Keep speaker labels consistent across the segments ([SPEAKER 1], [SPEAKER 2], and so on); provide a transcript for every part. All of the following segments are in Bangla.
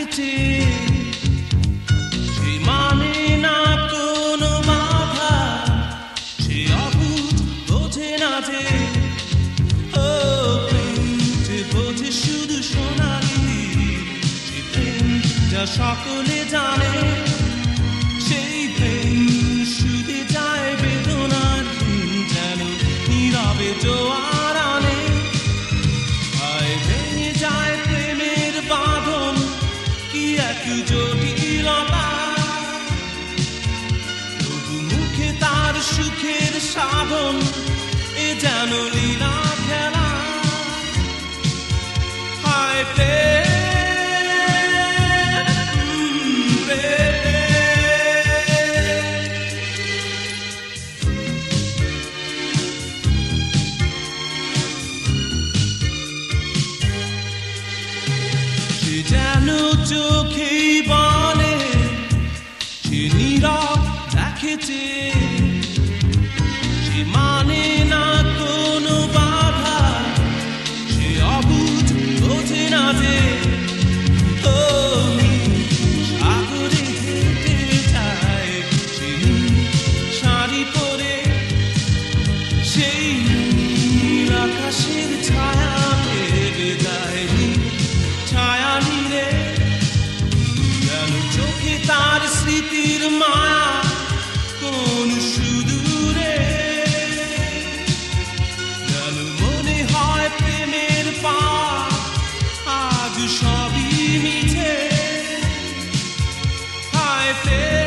[SPEAKER 1] দেখেছে সে মানে না কোনো বাধা, সে অভূত বোঝে না যে ও প্রেম যে বোঝে শুধু সোনালি, সে প্রেম যা সকলে জানে, সেই প্রেম শুধু যায় বেদনার দিন যেন নীরবে জোয়ার আনে। হায় ভেঙে যায় প্রেমের বাঁধন, কি এক জটিলতা, তবু মুখে তার সুখের সাধন, এ যেন লীলা খেলা। হায় প্রেম যেন চোখেই বলে সে নীরব দেখেছে, সে মানে না কোনো বাধা, সে অবুঝ বোঝে না যে ও সাগরে হেঁটে যায় সে শাড়ি পরে, সেই নীল আকাশের ছায়া ভেবে যায় ছায়া নিরে, যেন চোখে তার স্মৃতির মায়া কোন সুদূরে, যেন মনে হয় প্রেমের পাওয়া আজ সবই মিছে। হায় প্রেম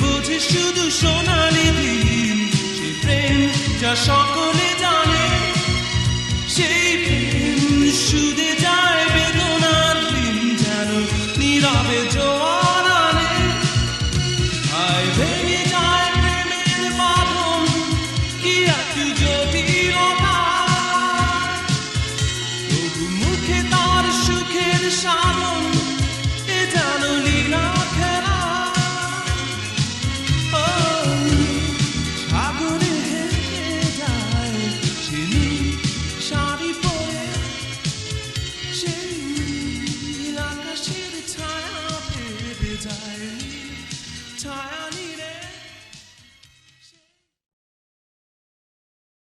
[SPEAKER 1] বোঝে শুধু সোনালি দিন, সে প্রেম যা সকলে জানে, সেই প্রেম শুধু যায় বেদনার দিন যেন নীরবে জোয়ার আনে। হায়